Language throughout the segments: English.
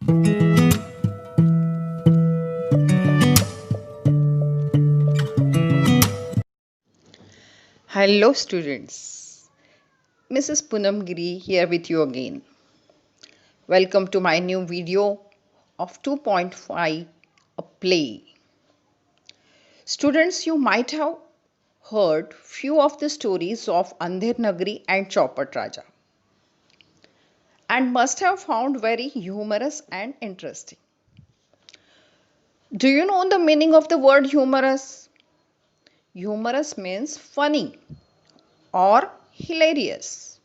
Hello students, Mrs. Poonam Giri here with you again. Welcome to my new video of 2.5, a play. Students, you might have heard few of the stories of Andher Nagari and Chaupat Raja and must have found very humorous and interesting. Do you know the meaning of the word humorous? Humorous means funny or hilarious.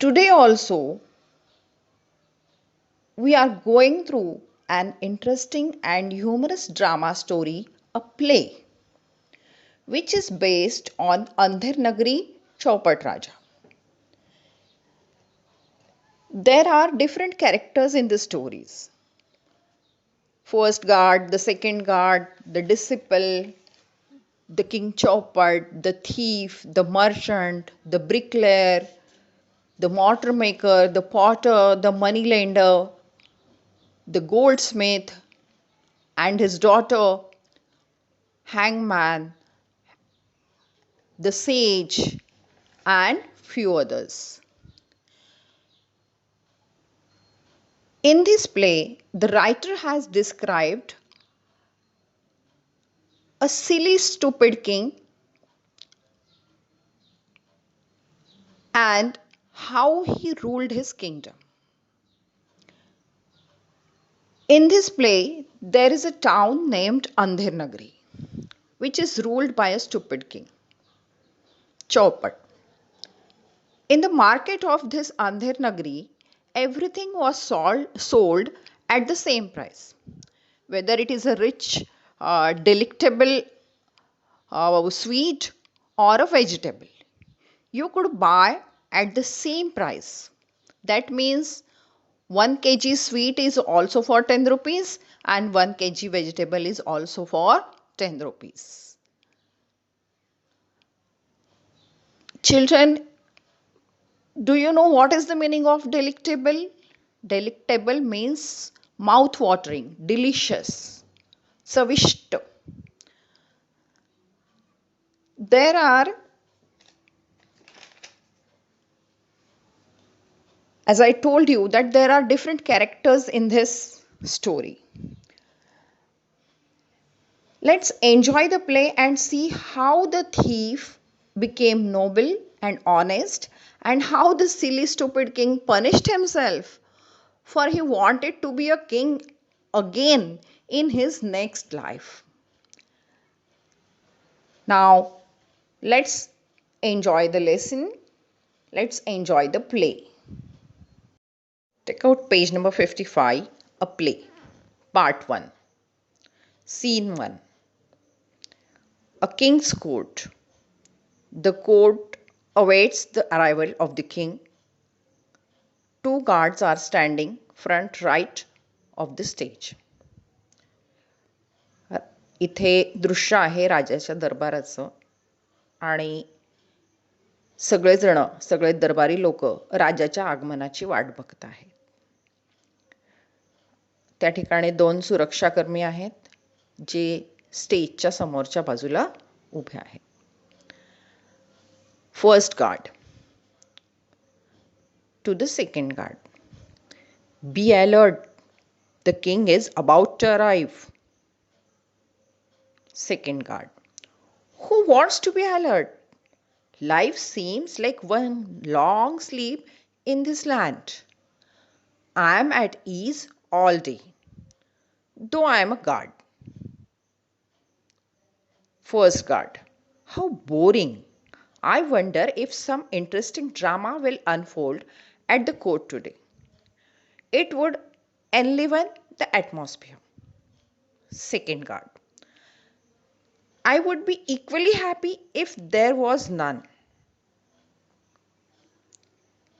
Today also we are going through an interesting and humorous drama story, a play, which is based on Andher Nagari Chaupat Raja. There are different characters in the stories. First guard, the second guard, the disciple, the king Chaupat, the thief, the merchant, the bricklayer, the mortar maker, the potter, the moneylender, the goldsmith, and his daughter, hangman, the sage, and few others. In this play, the writer has described a silly, stupid king and how he ruled his kingdom. In this play, there is a town named Andher Nagari, which is ruled by a stupid king, Chaupat. In the market of this Andher Nagari, everything was sold at the same price. Whether it is a rich, delectable sweet or a vegetable, you could buy at the same price. That means 1 kg sweet is also for 10 rupees and 1 kg vegetable is also for 10 rupees. Children, do you know what is the meaning of delectable? Delectable means mouth-watering, delicious, savishto. There are, as I told you, that there are different characters in this story. Let's enjoy the play and see how the thief became noble and honest and how the silly stupid king punished himself, for he wanted to be a king again in his next life. Now let's enjoy the lesson. Let's enjoy the play. Take out page number 55, a play, part 1, scene 1. A king's court. The court awaits the arrival of the king. 2 guards are standing front right of the stage. इथे दृश्य आहे राजाच्या दरबाराचं आणि सगळे दरबारी लोक राजाच्या आगमनाची वाट बघत आहेत. त्या ठिकाणी 2 सुरक्षाकर्मी आहेत जे स्टेजच्या समोरच्या बाजूला उभे आहेत. First guard to the second guard. Be alert, the king is about to arrive. Second guard. Who wants to be alert? Life seems like one long sleep in this land. I am at ease all day, though I am a guard. First guard. How boring. I wonder if some interesting drama will unfold at the court today. It would enliven the atmosphere. Second guard. I would be equally happy if there was none.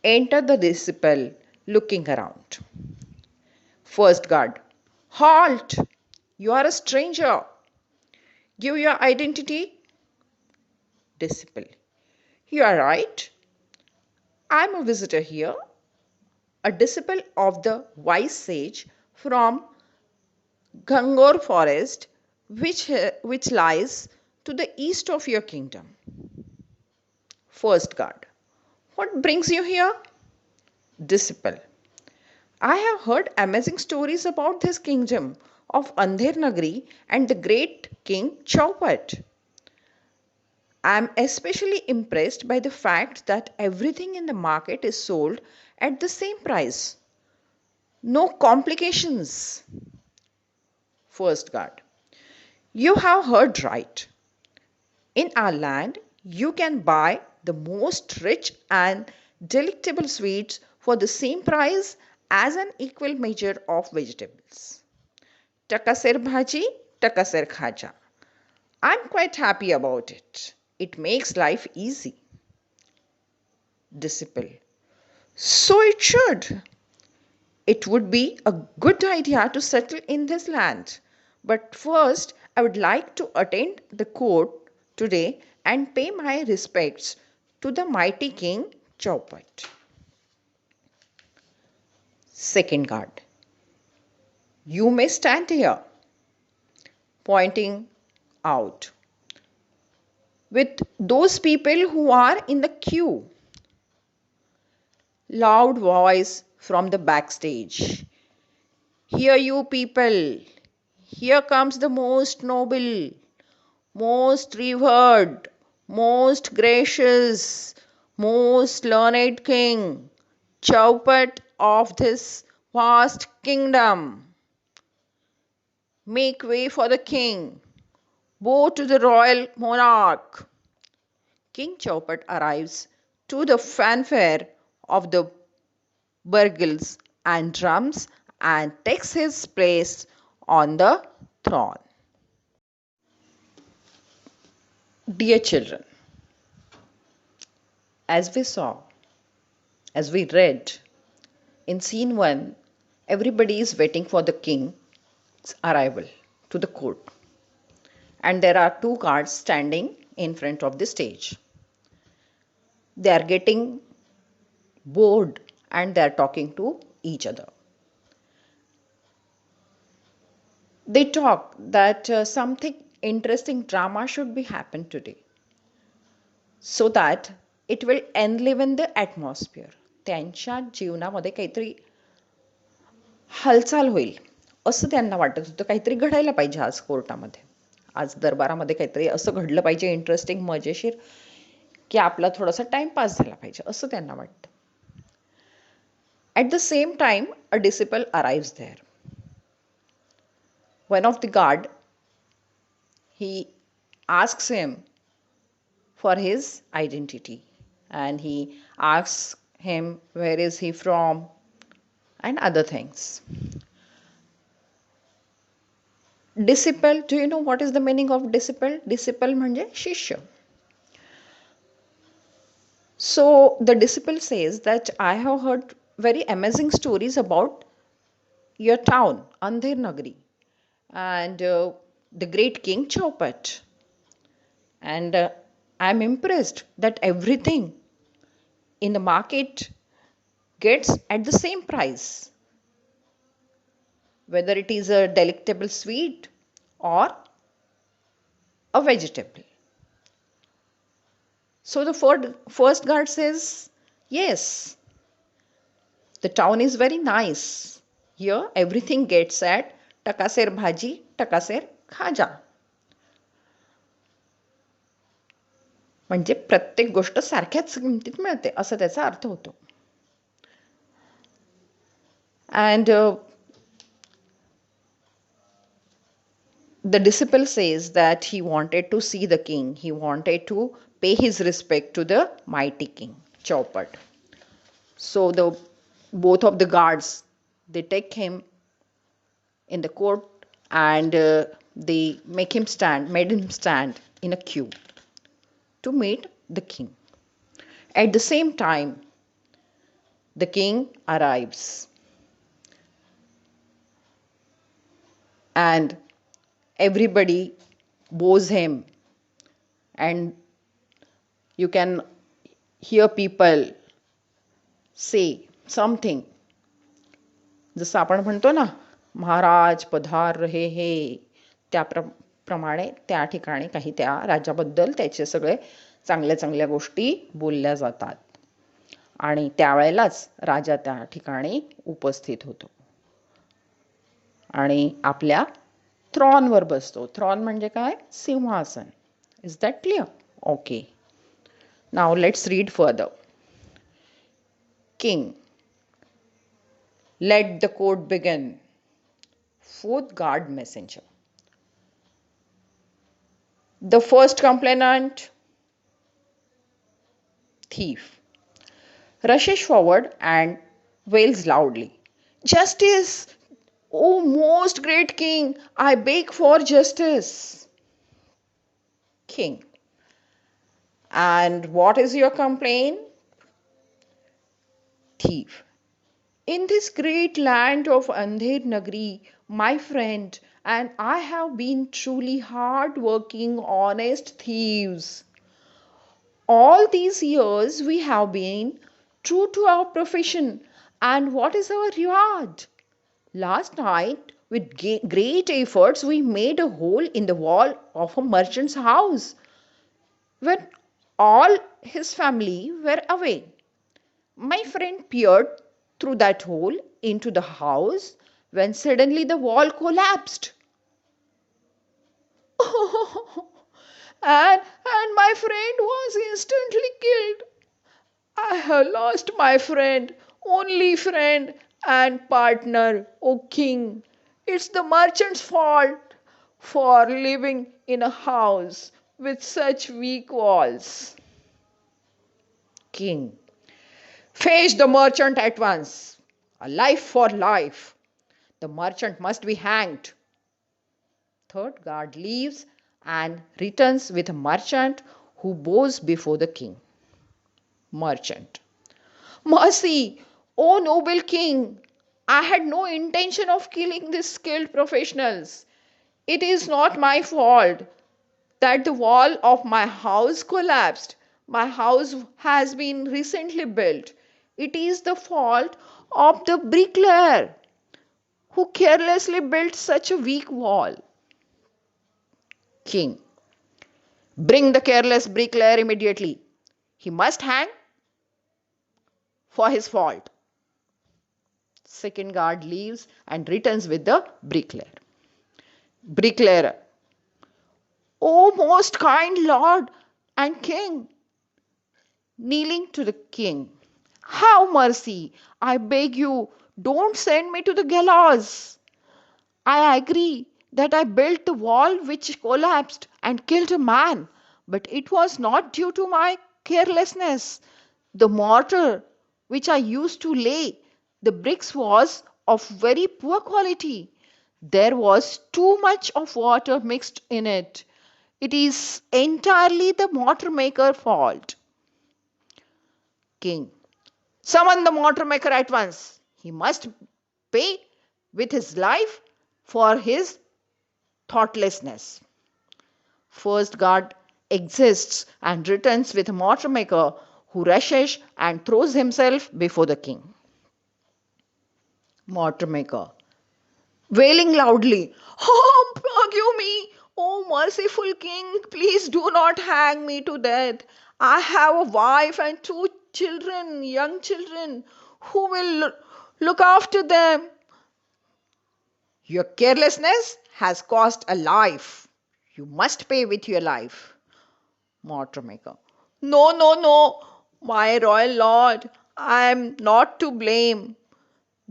Enter the disciple looking around. First guard. Halt! You are a stranger. Give your identity. Disciple. You are right. I am a visitor here. a disciple of the wise sage from Gangor forest, which lies to the east of your kingdom. First guard. What brings you here? Disciple. I have heard amazing stories about this kingdom of Andher Nagri and the great king Chaupat. I am especially impressed by the fact that everything in the market is sold at the same price. No complications. First guard. You have heard right. In our land, you can buy the most rich and delectable sweets for the same price as an equal measure of vegetables. Takasir bhaji, takasir khaja. I'm quite happy about it. It makes life easy. Disciple. So it should. It would be a good idea to settle in this land. But first, I would like to attend the court today and pay my respects to the mighty king Chaupat. Second guard. You may stand here, pointing out, with those people who are in the queue. Loud voice from the backstage. Hear you people. Here comes the most noble, most revered, most gracious, most learned king, Chaupat of this vast kingdom. Make way for the king. Bow to the royal monarch. King Chaupat arrives to the fanfare of the burgles and drums and takes his place on the throne. Dear children, as we saw, as we read in scene 1, everybody is waiting for the king's arrival to the court, and there are two guards standing in front of the stage. They are getting bored and they are talking to each other. They talk that something interesting drama should be happen today, so that it will enliven the atmosphere. त्यांच्या जीवनामध्ये काहीतरी हालचाल होईल असं त्यांना वाटत होतं. काहीतरी घडायला पाहिजे आज कोर्टामध्ये, आज दरबारामध्ये काहीतरी असं घडलं पाहिजे इंटरेस्टिंग, मजेशीर, की आपला थोडासा टाइमपास झाला पाहिजे असं त्यांना वाटतं. At the same time, a disciple arrives there. One of the guard, he asks him for his identity and he asks him where is he from and other things. Disciple, do you know what is the meaning of disciple? Disciple म्हणजे शिष्य. So the disciple says that I have heard very amazing stories about your town, Andher Nagri, and the great king Chaupat. And I'm impressed that everything in the market gets at the same price, whether it is a delectable sweet or a vegetable. So the first guard says, yes, the town is very nice. Here everything gets at takaser bhaji, takaser khaja. म्हणजे प्रत्येक गोष्ट सारख्याच किमतीत मिळते असं त्याचा अर्थ होतो. And the disciple says that he wanted to see the king. He wanted to pay his respect to the mighty king, Chaupat. So both of the guards, they take him in the court and they made him stand in a queue to meet the king. At the same time, the king arrives and everybody bows him, and you can hear people say something जसं आपण म्हणतो ना, महाराज पधार रहे हे, त्याप्रमाणे त्या ठिकाणी काही त्या राजाबद्दल त्याचे सगळे चांगल्या चांगल्या गोष्टी बोलल्या जातात. आणि त्यावेळेलाच राजा त्या ठिकाणी उपस्थित होतो आणि आपल्या थ्रॉनवर बसतो. थ्रॉन म्हणजे काय? सिंहासन. Is that clear? Okay. Now let's read further. King, let the court begin. Fourth guard messenger. The first complainant, thief, rushes forward and wails loudly, "Justice! O most great king, I beg for justice." King, and what is your complaint? Thief, in this great land of Andher Nagri, my friend and I have been truly hard-working, honest thieves. All these years we have been true to our profession, and what is our reward? Last night, with great efforts, we made a hole in the wall of a merchant's house when all his family were away. My friend peered through that hole into the house when suddenly the wall collapsed. and my friend was instantly killed. I have lost my friend, only friend and partner, O king. It's the merchant's fault for living in a house with such weak walls. King, fetch the merchant at once. A life for life. The merchant must be hanged. Third guard leaves and returns with a merchant who bows before the king. Merchant, mercy, O noble king! I had no intention of killing these skilled professionals. It is not my fault that the wall of my house collapsed. My house has been recently built. It is the fault of the bricklayer who carelessly built such a weak wall. King, bring the careless bricklayer immediately. He must hang for his fault. Second guard leaves and returns with the bricklayer. Bricklayer, O most kind lord and king, kneeling to the king, have mercy, I beg you, don't send me to the gallows. I agree that I built the wall which collapsed and killed a man, but it was not due to my carelessness. The mortar which I used to lay the bricks was of very poor quality. There was too much of water mixed in it. It is entirely the mortar maker's fault. King, summon the mortar maker at once. He must pay with his life for his thoughtlessness. First guard exists and returns with a mortar maker who rushes and throws himself before the king. Mortar maker, wailing loudly, "Oh, forgive me! Oh, merciful king, please do not hang me to death. I have a wife and two children, young children. Who will look after them? Your carelessness has cost a life. You must pay with your life." Mortar maker, no, no, no, my royal lord, I am not to blame.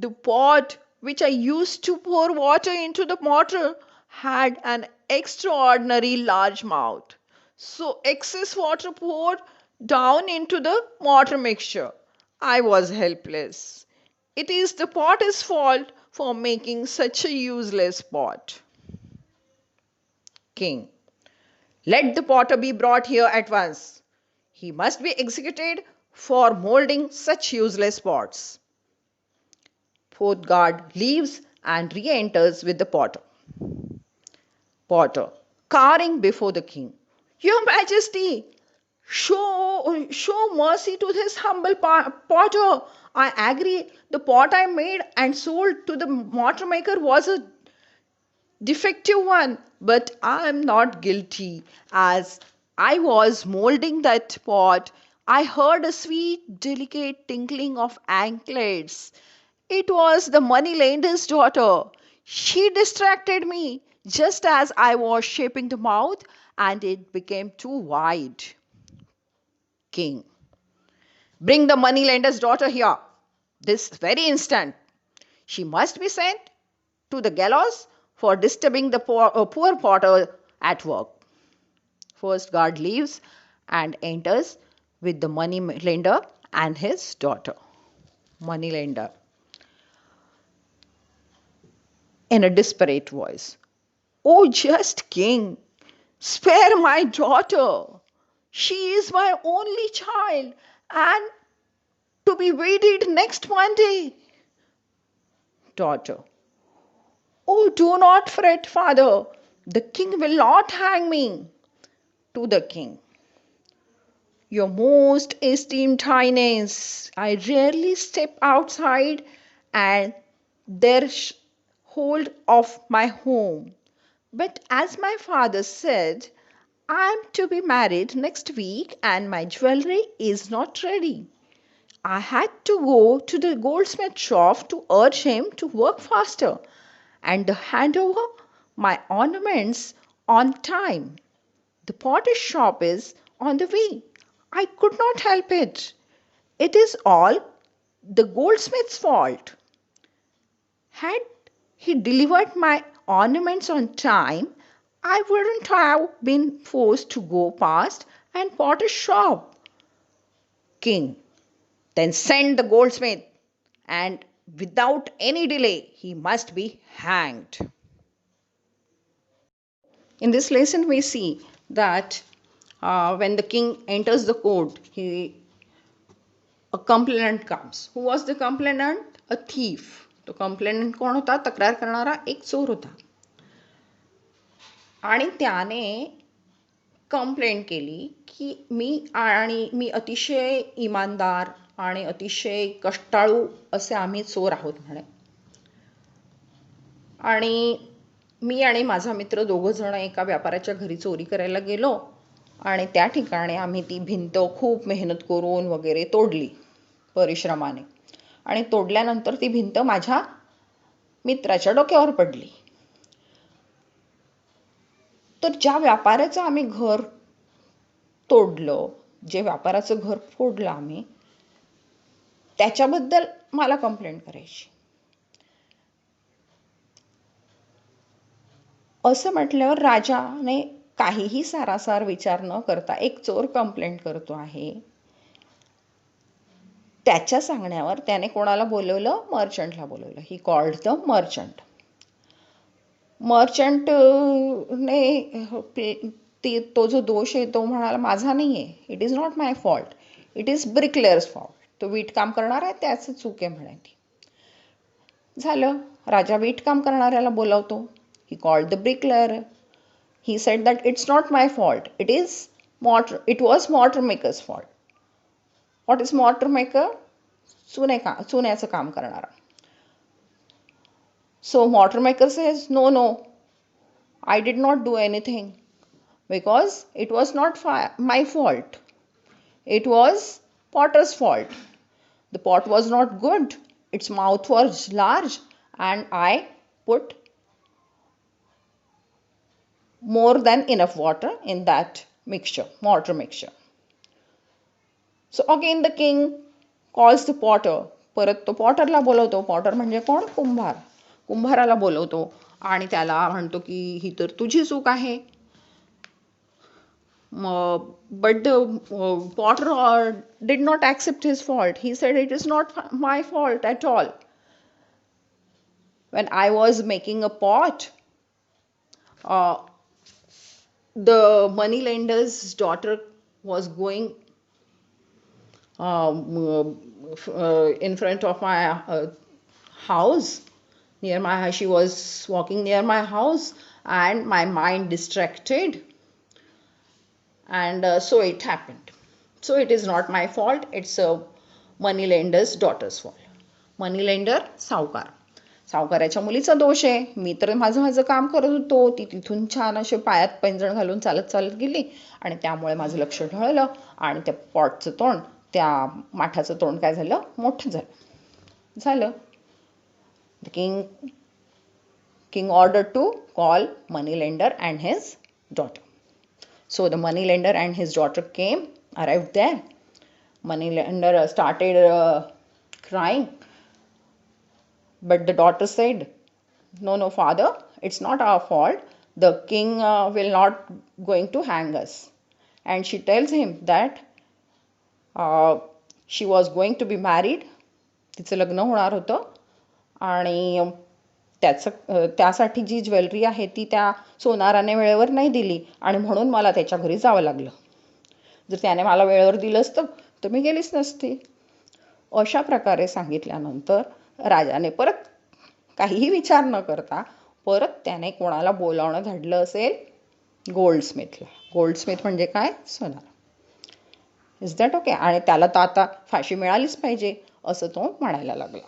The pot which I used to pour water into the mortar had an extraordinary large mouth. So excess water poured down into the mortar mixture. I was helpless. It is the potter's fault for making such a useless pot. King, let the potter be brought here at once. He must be executed for molding such useless pots. Fourth guard leaves and re-enters with the potter. Potter, cowering before the king, Your Majesty, Show mercy to this humble potter. I agree. The pot I made and sold to the mortar maker was a defective one, but I am not guilty. As I was molding that pot, I heard a sweet, delicate tinkling of anklets. It was the money-lender's daughter. She distracted me just as I was shaping the mouth, and it became too wide. King, bring the money-lender's daughter here, this very instant. She must be sent to the gallows for disturbing the poor potter at work. First guard leaves and enters with the money lender and his daughter. Money lender, in a desperate voice, "Oh, just king, spare my daughter. She is my only child and to be wedded next Monday." Daughter, "Oh, do not fret, father. The king will not hang me." To the king, "Your most esteemed highness, I rarely step outside and there hold of my home. But as my father said, I am to be married next week and my jewelry is not ready. I had to go to the goldsmith shop to urge him to work faster and hand over my ornaments on time. The potter's shop is on the way. I could not help it. It is all the goldsmith's fault. Had he delivered my ornaments on time, I wouldn't have been forced to go past and potter's shop." King, then send the goldsmith, and without any delay he must be hanged. In this lesson, we see that when the king enters the court, a complainant comes. Who was the complainant? A thief. तो complainant कोण होता? तक्रार करणारा एक चोर होता. आणि त्याने कंप्लेंट केली की मी अतिशय इमानदार आणि अतिशय कष्टाळू असे आम्ही चोर आहोत म्हणे. आणि मी आणि माझा मित्र दोघं जण एका व्यापाऱ्याच्या घरी चोरी करायला गेलो आणि त्या ठिकाणी आम्ही ती भिंत खूप मेहनत करून वगैरे तोडली परिश्रमाने. आणि तोडल्यानंतर ती भिंत माझ्या मित्राच्या डोक्यावर पडली. तर ज्या व्यापाऱ्याचं आम्ही घर तोडलं, जे व्यापाऱ्याचं घर फोडलं आम्ही, त्याच्याबद्दल मला कंप्लेंट करायची. असं म्हटल्यावर राजाने काहीही सारासार विचार न करता एक चोर कंप्लेंट करतो आहे, त्याच्या सांगण्यावर त्याने कोणाला बोलवलं? मर्चंटला बोलवलं. He called the merchant. मर्चंटने तो जो दोष आहे तो म्हणाला माझा नाही आहे, it is not my fault, it is bricklayer's fault. तो वीटकाम करणार आहे त्याचं चूक आहे म्हणे ती. झालं. राजा वीटकाम करणाऱ्याला बोलवतो. He called the bricklayer. He said that it's not my fault, it was mortar maker's fault. What is mortar maker? चुन्याचं काम करणारा. So mortar maker says, no, I did not do anything because it was not my fault. It was potter's fault. The pot was not good. Its mouth was large and I put more than enough water in that mixture, mortar mixture. So again the king calls the potter. परत तो पॉटरला बोलवतो. Potter म्हणजे कोण? कुंभार. कुंभाराला बोलवतो आणि त्याला म्हणतो की ही तर तुझी चूक आहे. But the potter did not accept his fault. He said, it is not my fault at all. When I was making a pot, the moneylender's daughter was going in front of my house. She was walking near my house and my mind distracted, and so it happened. So it is not my fault, it's a money lender's daughter's fault. Money lender सावकार. सावकाराच्या मुलीचा दोष आहे. मी तर माझं माझं काम करत होतो, ती तिथून छान असे पायात पैंजण घालून चालत चालत गेली आणि त्यामुळे माझं लक्ष ढळलं आणि त्या पॉटचं तोंड, त्या माठाचं तोंड काय झालं, मोठं झालं. The king ordered to call money lender and his daughter. So the money lender and his daughter arrived there. Money lender started crying. But the daughter said, no, father, it's not our fault. The king will not going to hang us. And she tells him that she was going to be married. तिचं लग्न होणार होतं आणि त्यासाठी जी jewellery आहे ती त्या सोनाराने वेळेवर नाही दिली आणि म्हणून मला त्याच्या घरी जावं लागलं. जर त्याने मला वेळेवर दिलं असतं तर मी गेलीच नसती. अशा प्रकारे सांगितल्यानंतर राजाने परत काहीही विचार न करता परत त्याने कोणाला बोलावणं धाडलं असेल, गोल्डस्मिथला. गोल्डस्मिथ म्हणजे काय, सोनार. Is that okay? आणि त्याला तर आता फाशी मिळालीच पाहिजे असं तो म्हणायला लागला.